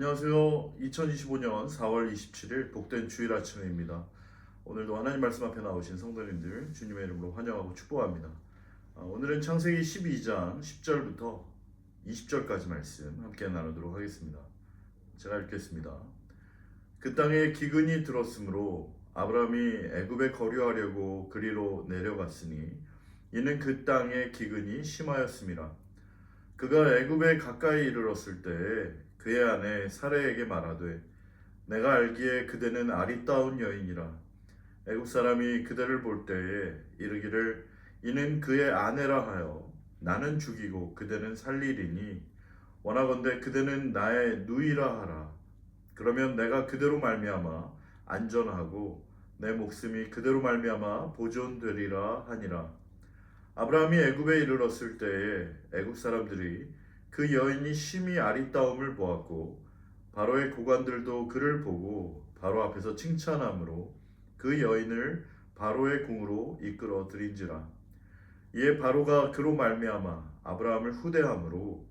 안녕하세요. 2025년 4월 27일 복된 주일 아침입니다. 오늘도 하나님 말씀 앞에 나오신 성도님들 주님의 이름으로 환영하고 축복합니다. 오늘은 창세기 12장 10절부터 20절까지 말씀 함께 나누도록 하겠습니다. 제가 읽겠습니다. 그 땅에 기근이 들었으므로 아브라함이 애굽에 거류하려고 그리로 내려갔으니 이는 그 땅에 기근이 심하였음이라. 그가 애굽에 가까이 이르렀을 때에 그의 아내 사레에게 말하되 내가 알기에 그대는 아리따운 여인이라. 애굽 사람이 그대를 볼 때에 이르기를 이는 그의 아내라 하여 나는 죽이고 그대는 살리리니 원하건대 그대는 나의 누이라 하라. 그러면 내가 그대로 말미암아 안전하고 내 목숨이 그대로 말미암아 보존되리라 하니라. 아브라함이 애굽에 이르렀을 때에 애굽 사람들이 그 여인이 심히 아리따움을 보았고 바로의 고관들도 그를 보고 바로 앞에서 칭찬함으로 그 여인을 바로의 궁으로 이끌어 들인지라. 이에 바로가 그로 말미암아 아브라함을 후대함으로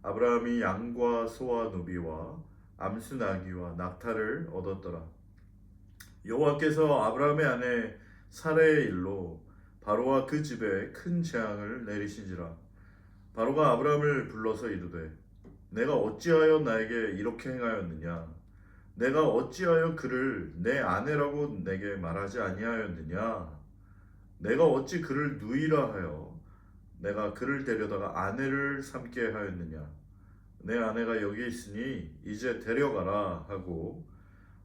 아브라함이 양과 소와 노비와 암수 나귀와 낙타를 얻었더라. 여호와께서 아브라함의 아내 사레의 일로 바로와 그 집에 큰 재앙을 내리신지라. 바로가 아브라함을 불러서 이르되 내가 어찌하여 나에게 이렇게 행하였느냐? 내가 어찌하여 그를 내 아내라고 내게 말하지 아니하였느냐? 내가 어찌 그를 누이라 하여 내가 그를 데려다가 아내를 삼게 하였느냐? 내 아내가 여기 있으니 이제 데려가라 하고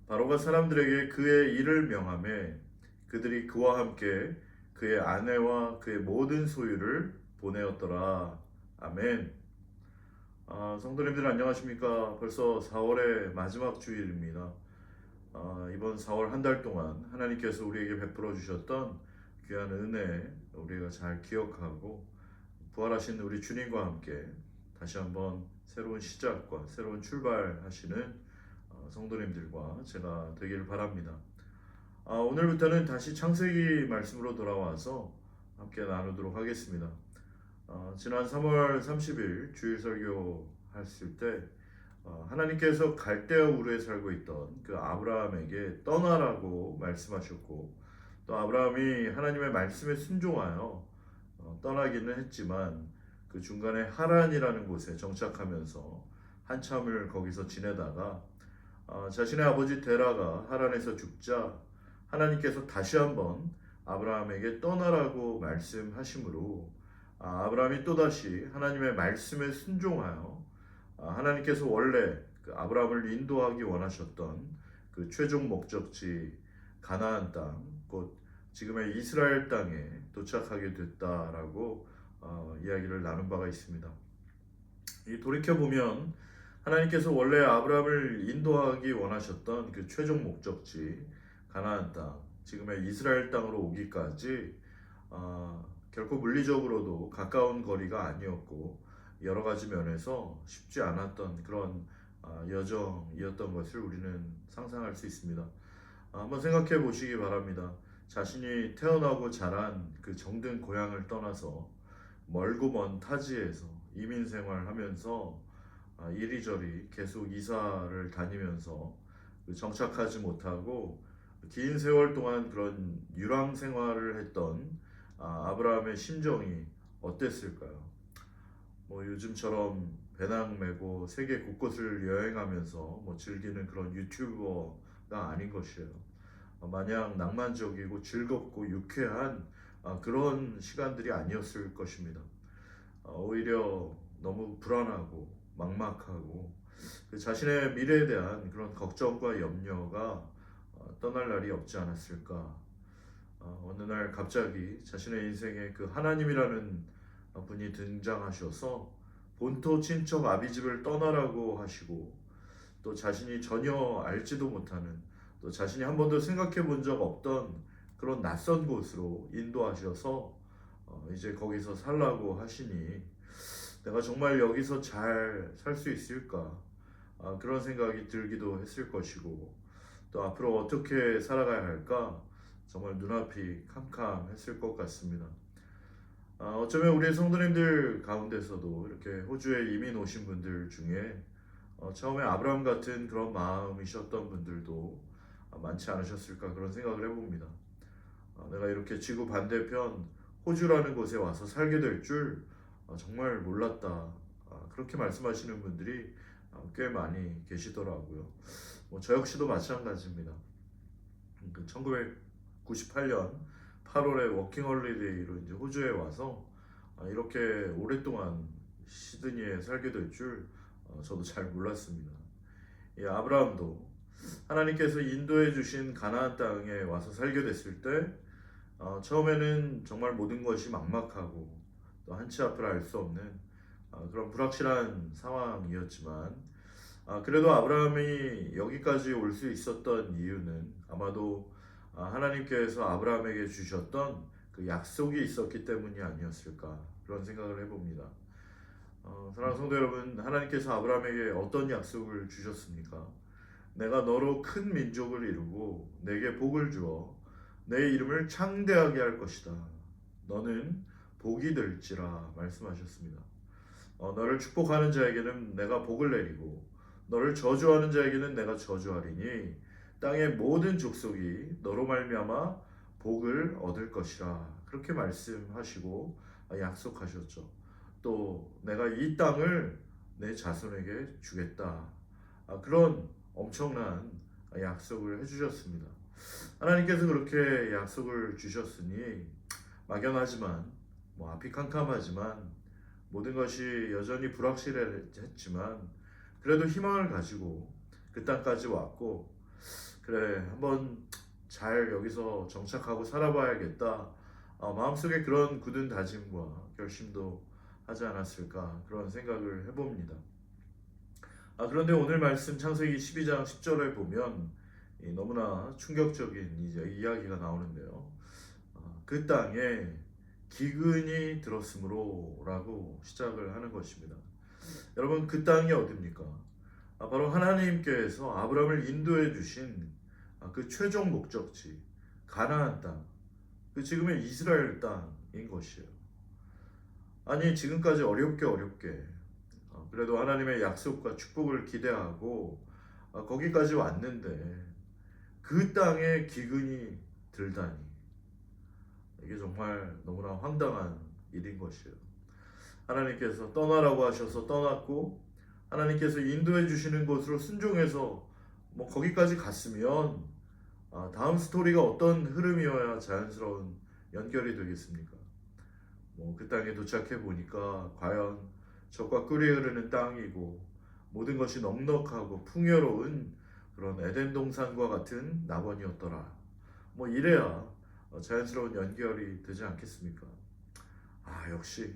바로가 사람들에게 그의 일을 명하매 그들이 그와 함께 그의 아내와 그의 모든 소유를 보내었더라. 아멘. 성도님들 안녕하십니까? 벌써 4월의 마지막 주일입니다. 이번 4월 한 달 동안 하나님께서 우리에게 베풀어 주셨던 귀한 은혜 우리가 잘 기억하고 부활하신 우리 주님과 함께 다시 한번 새로운 시작과 새로운 출발하시는 성도님들과 제가 되기를 바랍니다. 오늘부터는 다시 창세기 말씀으로 돌아와서 함께 나누도록 하겠습니다. 지난 3월 30일 주일 설교 했을 때 하나님께서 갈대아 우르에 살고 있던 그 아브라함에게 떠나라고 말씀하셨고 또 아브라함이 하나님의 말씀에 순종하여 떠나기는 했지만 그 중간에 하란이라는 곳에 정착하면서 한참을 거기서 지내다가 자신의 아버지 데라가 하란에서 죽자 하나님께서 다시 한번 아브라함에게 떠나라고 말씀하심으로 아브라함이 또다시 하나님의 말씀에 순종하여 하나님께서 원래 그 아브라함을 인도하기 원하셨던 그 최종 목적지 가나안 땅, 곧 지금의 이스라엘 땅에 도착하게 됐다라고 이야기를 나눈 바가 있습니다. 이 돌이켜 보면 하나님께서 원래 아브라함을 인도하기 원하셨던 그 최종 목적지 가나안 땅, 지금의 이스라엘 땅으로 오기까지 결코 물리적으로도 가까운 거리가 아니었고 여러 가지 면에서 쉽지 않았던 그런 여정이었던 것을 우리는 상상할 수 있습니다. 한번 생각해 보시기 바랍니다. 자신이 태어나고 자란 그 정든 고향을 떠나서 멀고 먼 타지에서 이민 생활하면서 이리저리 계속 이사를 다니면서 정착하지 못하고 긴 세월 동안 그런 유랑 생활을 했던 아브라함의 심정이 어땠을까요? 뭐 요즘처럼 배낭 메고 세계 곳곳을 여행하면서 뭐 즐기는 그런 유튜버가 아닌 것이에요. 마냥 낭만적이고 즐겁고 유쾌한 그런 시간들이 아니었을 것입니다. 오히려 너무 불안하고 막막하고 그 자신의 미래에 대한 그런 걱정과 염려가 떠날 날이 없지 않았을까. 어느 날 갑자기 자신의 인생에 그 하나님이라는 분이 등장하셔서 본토 친척 아비집을 떠나라고 하시고 또 자신이 전혀 알지도 못하는 또 자신이 한 번도 생각해 본 적 없던 그런 낯선 곳으로 인도하셔서 이제 거기서 살라고 하시니 내가 정말 여기서 잘 살 수 있을까 그런 생각이 들기도 했을 것이고 또 앞으로 어떻게 살아가야 할까 정말 눈앞이 캄캄했을 것 같습니다. 어쩌면 우리 성도님들 가운데서도 이렇게 호주에 이민 오신 분들 중에 처음에 아브라함 같은 그런 마음이셨던 분들도 많지 않으셨을까 그런 생각을 해봅니다. 내가 이렇게 지구 반대편 호주라는 곳에 와서 살게 될 줄 정말 몰랐다. 그렇게 말씀하시는 분들이 꽤 많이 계시더라고요. 저 역시도 마찬가지입니다. 1998년 8월에 워킹홀리데이로 이제 호주에 와서 이렇게 오랫동안 시드니에 살게 될 줄 저도 잘 몰랐습니다. 이 아브라함도 하나님께서 인도해 주신 가나안 땅에 와서 살게 됐을 때 처음에는 정말 모든 것이 막막하고 또 한치 앞을 알 수 없는 그런 불확실한 상황이었지만 그래도 아브라함이 여기까지 올 수 있었던 이유는 아마도 하나님께서 아브라함에게 주셨던 그 약속이 있었기 때문이 아니었을까 그런 생각을 해봅니다. 사랑하는 성도 여러분, 하나님께서 아브라함에게 어떤 약속을 주셨습니까? 내가 너로 큰 민족을 이루고 내게 복을 주어 내 이름을 창대하게 할 것이다. 너는 복이 될지라 말씀하셨습니다. 너를 축복하는 자에게는 내가 복을 내리고 너를 저주하는 자에게는 내가 저주하리니 땅의 모든 족속이 너로 말미암아 복을 얻을 것이라 그렇게 말씀하시고 약속하셨죠. 또 내가 이 땅을 내 자손에게 주겠다. 그런 엄청난 약속을 해주셨습니다. 하나님께서 그렇게 약속을 주셨으니 막연하지만 앞이 캄캄하지만 모든 것이 여전히 불확실했지만 그래도 희망을 가지고 그 땅까지 왔고 그래 한번 잘 여기서 정착하고 살아봐야겠다. 마음속에 그런 굳은 다짐과 결심도 하지 않았을까 그런 생각을 해봅니다. 그런데 오늘 말씀 창세기 12장 10절에 보면 너무나 충격적인 이제 이야기가 나오는데요. 그 땅에 기근이 들었으므로라고 시작을 하는 것입니다. 여러분 그 땅이 어디입니까? 바로 하나님께서 아브라함을 인도해 주신 그 최종 목적지 가나안 땅, 그 지금의 이스라엘 땅인 것이에요. 아니 지금까지 어렵게 그래도 하나님의 약속과 축복을 기대하고 거기까지 왔는데 그 땅에 기근이 들다니 이게 정말 너무나 황당한 일인 것이에요. 하나님께서 떠나라고 하셔서 떠났고 하나님께서 인도해 주시는 곳으로 순종해서 거기까지 갔으면 다음 스토리가 어떤 흐름이어야 자연스러운 연결이 되겠습니까? 그 땅에 도착해 보니까 과연 젖과 꿀이 흐르는 땅이고 모든 것이 넉넉하고 풍요로운 그런 에덴 동산과 같은 낙원이었더라. 이래야 자연스러운 연결이 되지 않겠습니까? 역시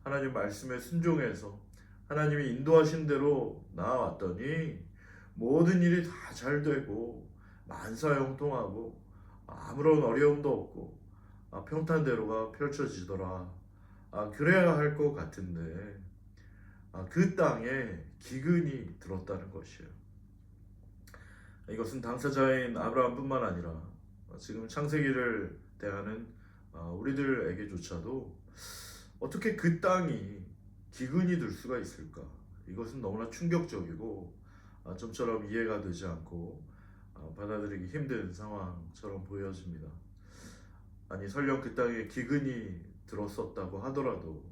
하나님 말씀에 순종해서 하나님이 인도하신 대로 나아왔더니 모든 일이 다 잘 되고 만사형통하고 아무런 어려움도 없고 평탄대로가 펼쳐지더라. 그래야 할 것 같은데 그 땅에 기근이 들었다는 것이에요. 이것은 당사자인 아브라함뿐만 아니라 지금 창세기를 대하는 우리들에게조차도 어떻게 그 땅이 기근이 들 수가 있을까? 이것은 너무나 충격적이고 좀처럼 이해가 되지 않고 받아들이기 힘든 상황처럼 보여집니다. 아니 설령 그 땅에 기근이 들었었다고 하더라도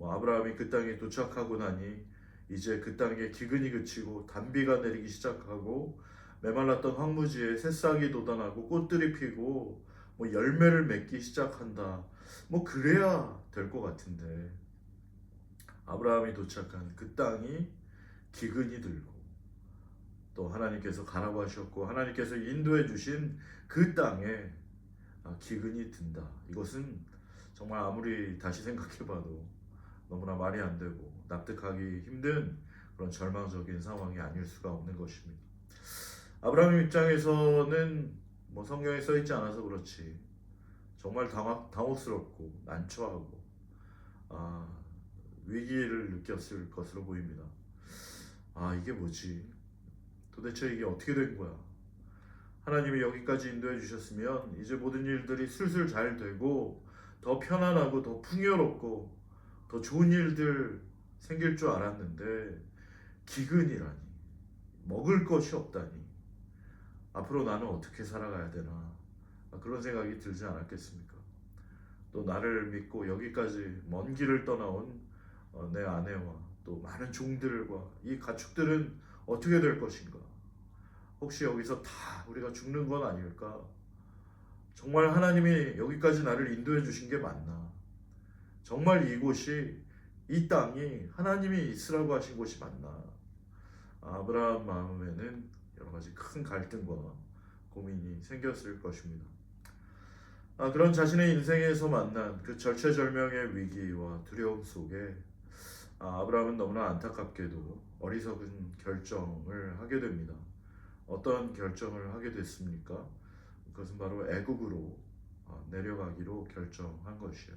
아브라함이 그 땅에 도착하고 나니 이제 그 땅에 기근이 그치고 단비가 내리기 시작하고 메말랐던 황무지에 새싹이 돋아나고 꽃들이 피고 열매를 맺기 시작한다. 그래야 될 것 같은데 아브라함이 도착한 그 땅이 기근이 들고 또 하나님께서 가라고 하셨고 하나님께서 인도해 주신 그 땅에 기근이 든다. 이것은 정말 아무리 다시 생각해봐도 너무나 말이 안 되고 납득하기 힘든 그런 절망적인 상황이 아닐 수가 없는 것입니다. 아브라함 입장에서는 성경에 써 있지 않아서 그렇지 정말 당혹스럽고 난처하고 위기를 느꼈을 것으로 보입니다. 이게 뭐지? 도대체 이게 어떻게 된 거야? 하나님이 여기까지 인도해 주셨으면 이제 모든 일들이 슬슬 잘 되고 더 편안하고 더 풍요롭고 더 좋은 일들 생길 줄 알았는데 기근이라니 먹을 것이 없다니 앞으로 나는 어떻게 살아가야 되나 그런 생각이 들지 않았겠습니까? 또 나를 믿고 여기까지 먼 길을 떠나온 내 아내와 또 많은 종들과 이 가축들은 어떻게 될 것인가? 혹시 여기서 다 우리가 죽는 건 아닐까? 정말 하나님이 여기까지 나를 인도해 주신 게 맞나? 정말 이곳이 이 땅이 하나님이 있으라고 하신 곳이 맞나? 아브라함 마음에는 여러 가지 큰 갈등과 고민이 생겼을 것입니다. 그런 자신의 인생에서 만난 그 절체절명의 위기와 두려움 속에 아브라함은 너무나 안타깝게도 어리석은 결정을 하게 됩니다. 어떤 결정을 하게 됐습니까? 그것은 바로 애국으로 내려가기로 결정한 것이에요.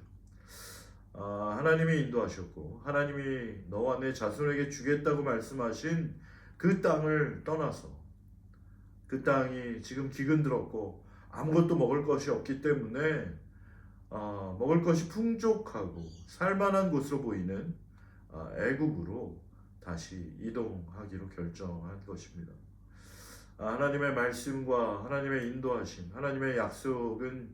하나님이 인도하셨고 하나님이 너와 내 자손에게 주겠다고 말씀하신 그 땅을 떠나서 그 땅이 지금 기근 들었고 아무것도 먹을 것이 없기 때문에 먹을 것이 풍족하고 살만한 곳으로 보이는 애국으로 다시 이동하기로 결정한 것입니다. 하나님의 말씀과 하나님의 인도하심, 하나님의 약속은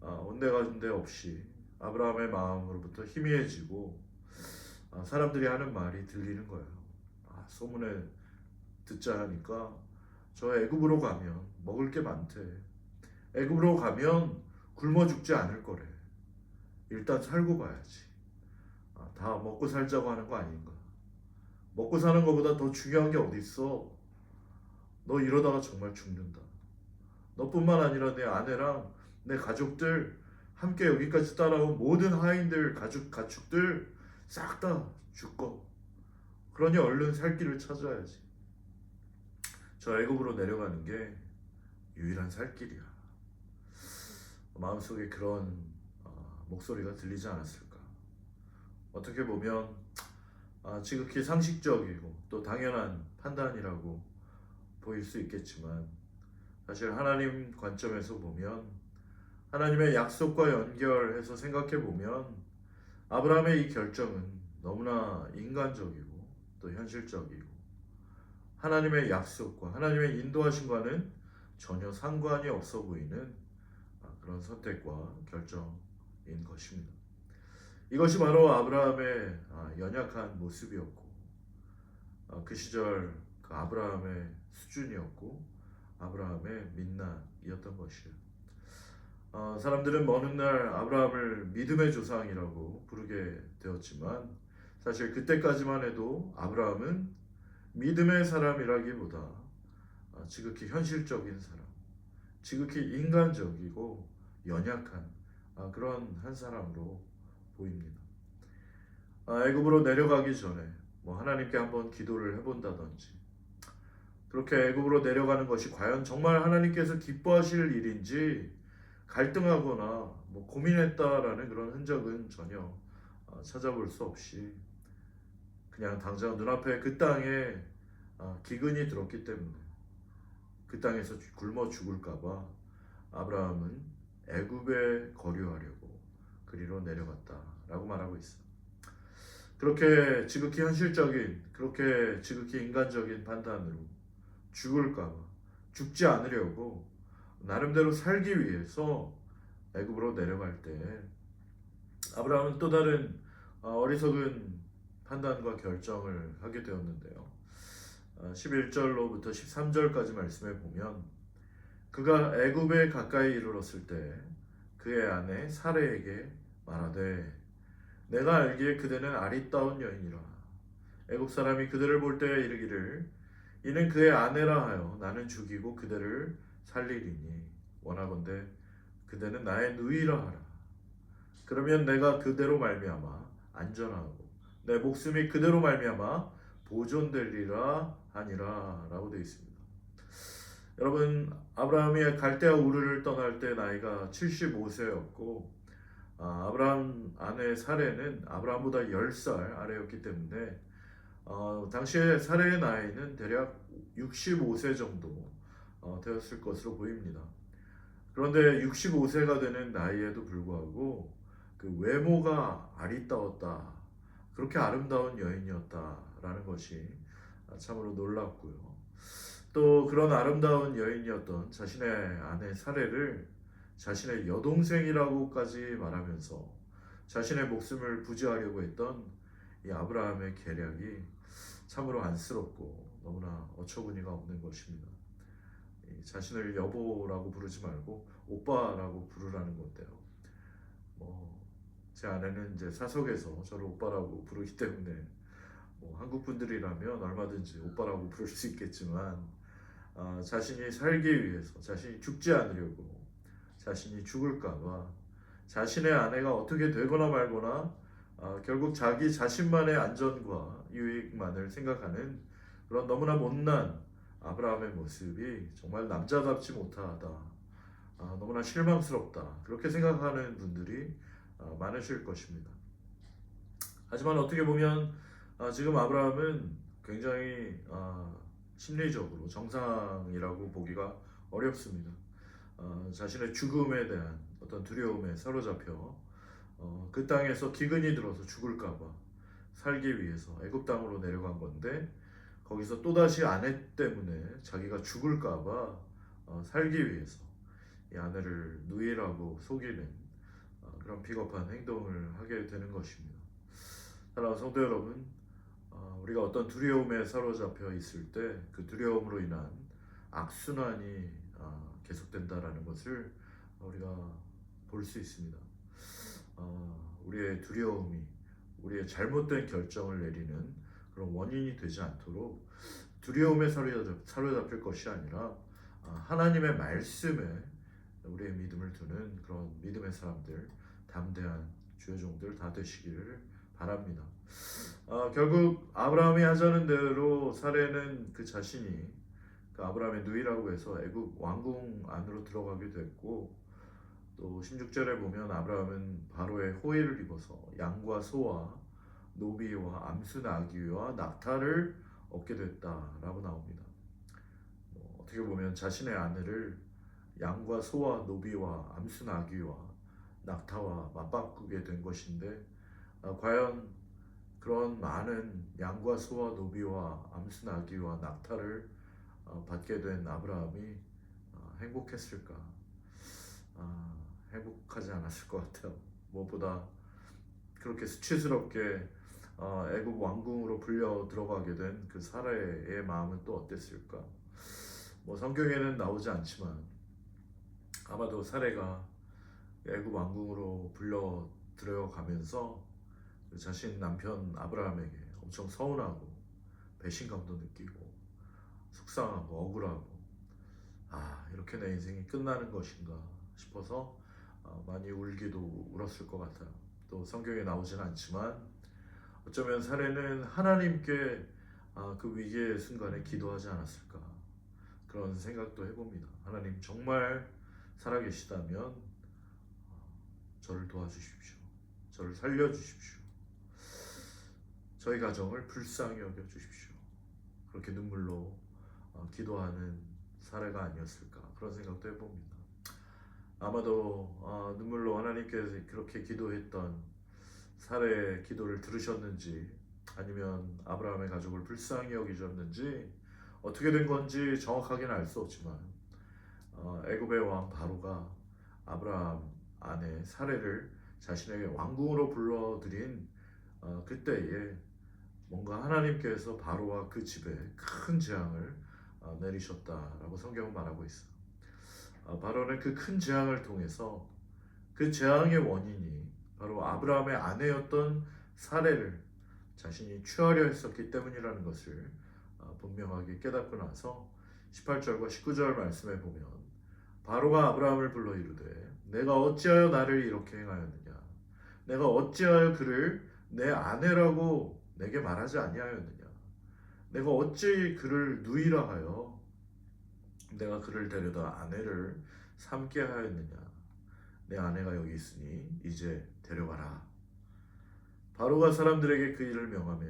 온데간데 없이 아브라함의 마음으로부터 희미해지고 사람들이 하는 말이 들리는 거예요. 소문에 듣자 하니까 저 애굽으로 가면 먹을 게 많대. 애굽으로 가면 굶어 죽지 않을 거래. 일단 살고 봐야지. 다 먹고 살자고 하는 거 아닌가. 먹고 사는 것보다 더 중요한 게 어디 있어. 너 이러다가 정말 죽는다. 너뿐만 아니라 내 아내랑 내 가족들 함께 여기까지 따라온 모든 하인들, 가축들 싹 다 죽고 그러니 얼른 살 길을 찾아야지. 저 애굽으로 내려가는 게 유일한 살 길이야. 마음속에 그런 목소리가 들리지 않았을까. 어떻게 보면 지극히 상식적이고 또 당연한 판단이라고 보일 수 있겠지만 사실 하나님 관점에서 보면 하나님의 약속과 연결해서 생각해 보면 아브라함의 이 결정은 너무나 인간적이고 또 현실적이고 하나님의 약속과 하나님의 인도하심과는 전혀 상관이 없어 보이는 그런 선택과 결정인 것입니다. 이것이 바로 아브라함의 연약한 모습이었고 그 시절 그 아브라함의 수준이었고 아브라함의 민낯이었던 것이에요. 사람들은 먼 훗날 아브라함을 믿음의 조상이라고 부르게 되었지만 사실 그때까지만 해도 아브라함은 믿음의 사람이라기보다 지극히 현실적인 사람, 지극히 인간적이고 연약한 그런 한 사람으로 보입니다. 애굽으로 내려가기 전에 하나님께 한번 기도를 해본다든지 그렇게 애굽으로 내려가는 것이 과연 정말 하나님께서 기뻐하실 일인지 갈등하거나 고민했다라는 그런 흔적은 전혀 찾아볼 수 없이 그냥 당장 눈앞에 그 땅에 기근이 들었기 때문에 그 땅에서 굶어 죽을까봐 아브라함은 애굽에 거류하려고 그리로 내려갔다라고 말하고 있어요. 그렇게 지극히 현실적인, 그렇게 지극히 인간적인 판단으로 죽을까봐 죽지 않으려고 나름대로 살기 위해서 애굽으로 내려갈 때 아브라함은 또 다른 어리석은 판단과 결정을 하게 되었는데요. 11절로부터 13절까지 말씀해 보면 그가 애굽에 가까이 이르렀을 때 그의 아내 사레에게 말하되 내가 알기에 그대는 아리따운 여인이라 애굽 사람이 그대를 볼 때 이르기를 이는 그의 아내라 하여 나는 죽이고 그대를 살리리니 원하건대 그대는 나의 누이라 하라. 그러면 내가 그대로 말미암아 안전하고 내 목숨이 그대로 말미암아 보존되리라 하니라 라고 되어 있습니다. 여러분 아브라함이 갈대아 우르를 떠날 때 나이가 75세였고 아브라함 아내 사레는 아브라함보다 10살 아래였기 때문에 당시에 사레의 나이는 대략 65세 정도 되었을 것으로 보입니다. 그런데 65세가 되는 나이에도 불구하고 그 외모가 아리따웠다. 그렇게 아름다운 여인이었다라는 것이 참으로 놀랍고요. 또 그런 아름다운 여인이었던 자신의 아내 사례를 자신의 여동생이라고까지 말하면서 자신의 목숨을 부지하려고 했던 이 아브라함의 계략이 참으로 안쓰럽고 너무나 어처구니가 없는 것입니다. 이 자신을 여보라고 부르지 말고 오빠라고 부르라는 건데요. 제 아내는 이제 사석에서 저를 오빠라고 부르기 때문에 한국 분들이라면 얼마든지 오빠라고 부를 수 있겠지만 자신이 살기 위해서 자신이 죽지 않으려고 자신이 죽을까봐 자신의 아내가 어떻게 되거나 말거나 결국 자기 자신만의 안전과 유익만을 생각하는 그런 너무나 못난 아브라함의 모습이 정말 남자답지 못하다. 너무나 실망스럽다. 그렇게 생각하는 분들이 많으실 것입니다. 하지만 어떻게 보면 지금 아브라함은 굉장히 심리적으로 정상이라고 보기가 어렵습니다. 자신의 죽음에 대한 어떤 두려움에 사로잡혀 그 땅에서 기근이 들어서 죽을까봐 살기 위해서 애굽 땅으로 내려간 건데 거기서 또다시 아내 때문에 자기가 죽을까봐 살기 위해서 이 아내를 누이라고 속이는 그런 비겁한 행동을 하게 되는 것입니다. 사랑하는 성도 여러분, 우리가 어떤 두려움에 사로잡혀 있을 때 그 두려움으로 인한 악순환이 계속된다라는 것을 우리가 볼 수 있습니다. 우리의 두려움이 우리의 잘못된 결정을 내리는 그런 원인이 되지 않도록 두려움에 사로잡힐 것이 아니라 하나님의 말씀에 우리의 믿음을 두는 그런 믿음의 사람들, 담대한 주의 종들 다 되시기를 바랍니다. 결국 아브라함이 하자는 대로 사례는 그 자신이 그 아브라함의 누이라고 해서 애굽 왕궁 안으로 들어가게 됐고 또 16절에 보면 아브라함은 바로의 호의를 입어서 양과 소와 노비와 암수 나귀와 낙타를 얻게 됐다라고 나옵니다. 어떻게 보면 자신의 아내를 양과 소와 노비와 암수 나귀와 낙타와 맞바꾸게 된 것인데 과연 그런 많은 양과 소와 노비와 암수 나귀와 낙타를 받게 된 아브라함이 행복했을까? 행복하지 않았을 것 같아요. 무엇보다 그렇게 수치스럽게 애굽 왕궁으로 불려 들어가게 된 그 사라의 마음은 또 어땠을까? 성경에는 나오지 않지만 아마도 사례가 애굽 왕궁으로 불려 들어가면서 자신 남편 아브라함에게 엄청 서운하고 배신감도 느끼고 속상하고 억울하고 이렇게 내 인생이 끝나는 것인가 싶어서 많이 울기도 울었을 것 같아요. 또 성경에 나오진 않지만 어쩌면 사례는 하나님께 그 위기의 순간에 기도하지 않았을까 그런 생각도 해봅니다. 하나님 정말 살아계시다면 저를 도와주십시오. 저를 살려주십시오. 저희 가정을 불쌍히 여겨주십시오. 그렇게 눈물로 기도하는 사례가 아니었을까 그런 생각도 해봅니다. 아마도 눈물로 하나님께 그렇게 기도했던 사례의 기도를 들으셨는지 아니면 아브라함의 가족을 불쌍히 여기셨는지 어떻게 된 건지 정확하게는 알 수 없지만 애굽의 왕 바로가 아브라함 아내 사례를 자신에게 왕궁으로 불러들인 그때에 뭔가 하나님께서 바로와 그 집에 큰 재앙을 내리셨다라고 성경은 말하고 있어요. 바로는 그 큰 재앙을 통해서 그 재앙의 원인이 바로 아브라함의 아내였던 사례를 자신이 취하려 했었기 때문이라는 것을 분명하게 깨닫고 나서 18절과 19절 말씀에 보면 바로가 아브라함을 불러 이르되 내가 어찌하여 나를 이렇게 행하였느냐 내가 어찌하여 그를 내 아내라고 내게 말하지 아니하였느냐 내가 어찌 그를 누이라 하여 내가 그를 데려다 아내를 삼게 하였느냐 내 아내가 여기 있으니 이제 데려가라. 바로가 사람들에게 그 일을 명하며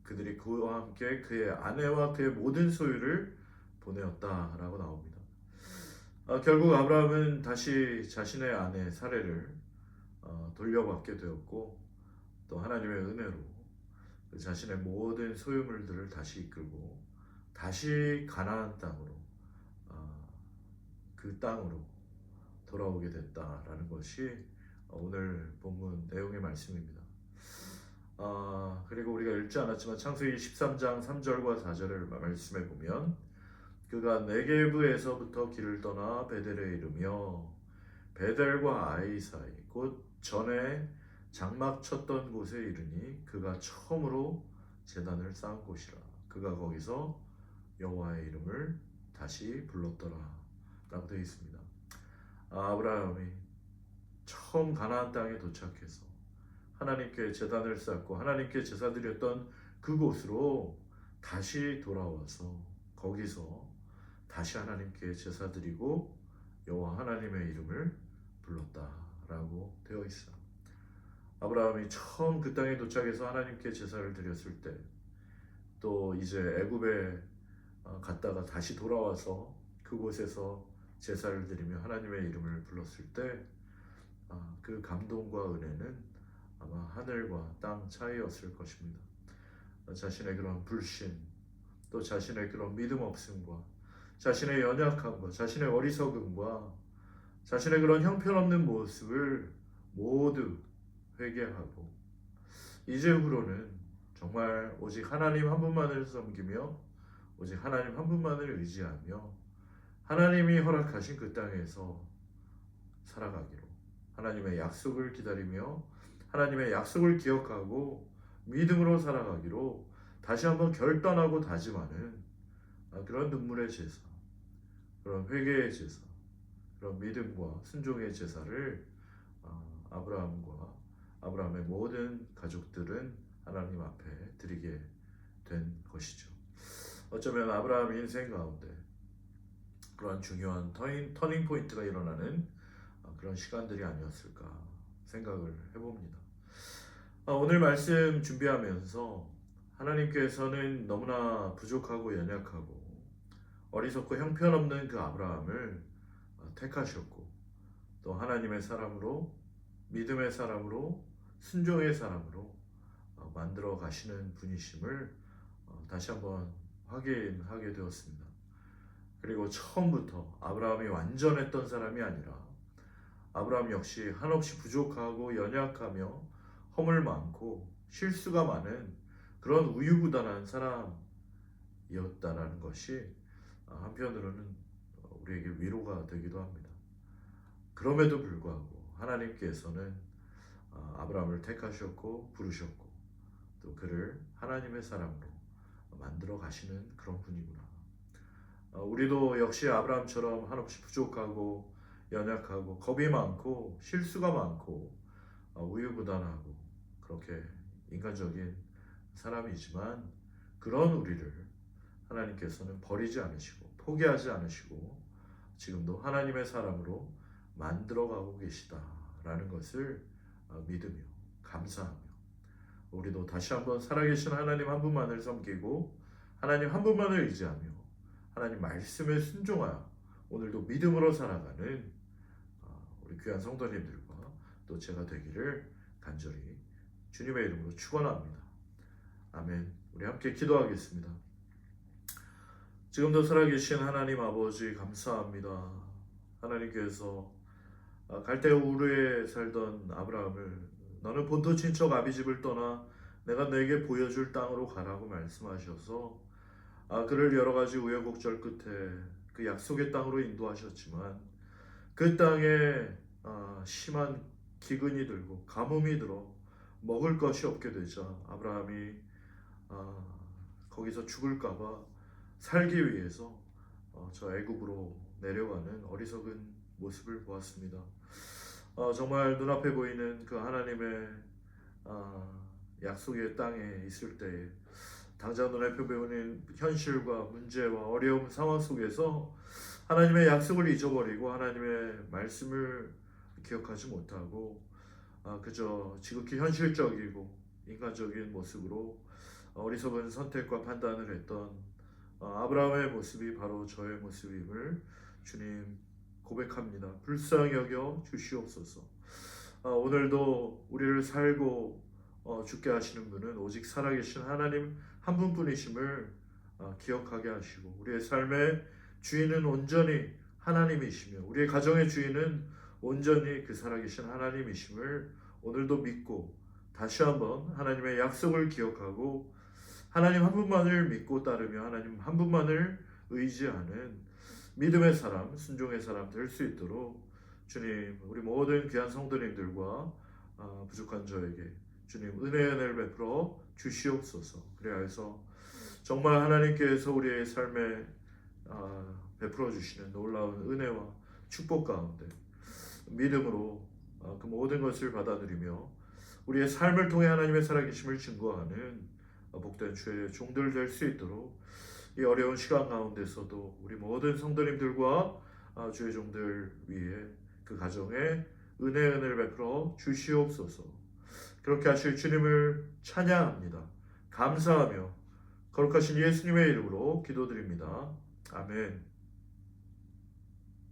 그들이 그와 함께 그의 아내와 그의 모든 소유를 보내었다라고 나옵니다. 결국 아브라함은 다시 자신의 아내 사례를 돌려받게 되었고 또 하나님의 은혜로 자신의 모든 소유물들을 다시 이끌고 다시 가나안 땅으로 아, 그 땅으로 돌아오게 됐다라는 것이 오늘 본문 내용의 말씀입니다. 그리고 우리가 읽지 않았지만 창세기 13장 3절과 4절을 말씀해 보면 그가 네게브에서부터 길을 떠나 베델에 이르며 베델과 아이 사이 곧 전에 장막 쳤던 곳에 이르니 그가 처음으로 제단을 쌓은 곳이라. 그가 거기서 여호와의 이름을 다시 불렀더라 라고 되어 있습니다. 아브라함이 처음 가나안 땅에 도착해서 하나님께 제단을 쌓고 하나님께 제사 드렸던 그곳으로 다시 돌아와서 거기서 다시 하나님께 제사 드리고 여호와 하나님의 이름을 불렀다라고 되어 있어. 아브라함이 처음 그 땅에 도착해서 하나님께 제사를 드렸을 때, 또 이제 애굽에 갔다가 다시 돌아와서 그곳에서 제사를 드리며 하나님의 이름을 불렀을 때, 그 감동과 은혜는 아마 하늘과 땅 차이였을 것입니다. 자신의 그런 불신, 또 자신의 그런 믿음 없음과 자신의 연약함과 자신의 어리석음과 자신의 그런 형편없는 모습을 모두 회개하고 이제후로는 정말 오직 하나님 한 분만을 섬기며 오직 하나님 한 분만을 의지하며 하나님이 허락하신 그 땅에서 살아가기로, 하나님의 약속을 기다리며 하나님의 약속을 기억하고 믿음으로 살아가기로 다시 한번 결단하고 다짐하는 그런 눈물의 제사, 그런 회개의 제사, 그런 믿음과 순종의 제사를 아브라함과 아브라함의 모든 가족들은 하나님 앞에 드리게 된 것이죠. 어쩌면 아브라함 인생 가운데 그러한 중요한 터닝 포인트가 일어나는 그런 시간들이 아니었을까 생각을 해봅니다. 오늘 말씀 준비하면서 하나님께서는 너무나 부족하고 연약하고 어리석고 형편없는 그 아브라함을 택하셨고 또 하나님의 사람으로, 믿음의 사람으로, 순종의 사람으로 만들어 가시는 분이심을 다시 한번 확인하게 되었습니다. 그리고 처음부터 아브라함이 완전했던 사람이 아니라 아브라함 역시 한없이 부족하고 연약하며 허물 많고 실수가 많은 그런 우유부단한 사람이었다라는 것이 한편으로는 우리에게 위로가 되기도 합니다. 그럼에도 불구하고 하나님께서는 아브라함을 택하셨고 부르셨고 또 그를 하나님의 사람으로 만들어 가시는 그런 분이구나. 우리도 역시 아브라함처럼 한없이 부족하고 연약하고 겁이 많고 실수가 많고 우유부단하고 그렇게 인간적인 사람이지만 그런 우리를 하나님께서는 버리지 않으시고 포기하지 않으시고 지금도 하나님의 사람으로 만들어가고 계시다라는 것을 믿으며 감사하며 우리도 다시 한번 살아계신 하나님 한 분만을 섬기고 하나님 한 분만을 의지하며 하나님 말씀에 순종하여 오늘도 믿음으로 살아가는 우리 귀한 성도님들과 또 제가 되기를 간절히 주님의 이름으로 축원합니다. 아멘. 우리 함께 기도하겠습니다. 지금도 살아계신 하나님 아버지 감사합니다. 하나님께서 갈대 우르에 살던 아브라함을 너는 본토 친척 아비집을 떠나 내가 너에게 보여줄 땅으로 가라고 말씀하셔서 그를 여러 가지 우여곡절 끝에 그 약속의 땅으로 인도하셨지만 그 땅에 심한 기근이 들고 가뭄이 들어 먹을 것이 없게 되자 아브라함이 거기서 죽을까봐 살기 위해서 저 애굽으로 내려가는 어리석은 모습을 보았습니다. 정말 눈앞에 보이는 그 하나님의 약속의 땅에 있을 때에 당장 눈앞에 보이는 현실과 문제와 어려운 상황 속에서 하나님의 약속을 잊어버리고 하나님의 말씀을 기억하지 못하고 그저 지극히 현실적이고 인간적인 모습으로 어리석은 선택과 판단을 했던 아브라함의 모습이 바로 저의 모습임을 주님 고백합니다. 불쌍히 여겨 주시옵소서. 오늘도 우리를 살고 죽게 하시는 분은 오직 살아계신 하나님 한 분뿐이심을 기억하게 하시고 우리의 삶의 주인은 온전히 하나님이시며 우리의 가정의 주인은 온전히 그 살아계신 하나님이심을 오늘도 믿고 다시 한번 하나님의 약속을 기억하고 하나님 한 분만을 믿고 따르며 하나님 한 분만을 의지하는 믿음의 사람, 순종의 사람 될 수 있도록 주님 우리 모든 귀한 성도님들과 부족한 저에게 주님 은혜를 베풀어 주시옵소서. 그래서 정말 하나님께서 우리의 삶에 베풀어 주시는 놀라운 은혜와 축복 가운데 믿음으로 그 모든 것을 받아 누리며 우리의 삶을 통해 하나님의 살아계심을 증거하는 복된 주의 종들 될 수 있도록 이 어려운 시간 가운데서도 우리 모든 성도님들과 주의 종들 위해 그 가정에 은혜를 베풀어 주시옵소서. 그렇게 하실 주님을 찬양합니다. 감사하며 거룩하신 예수님의 이름으로 기도드립니다. 아멘.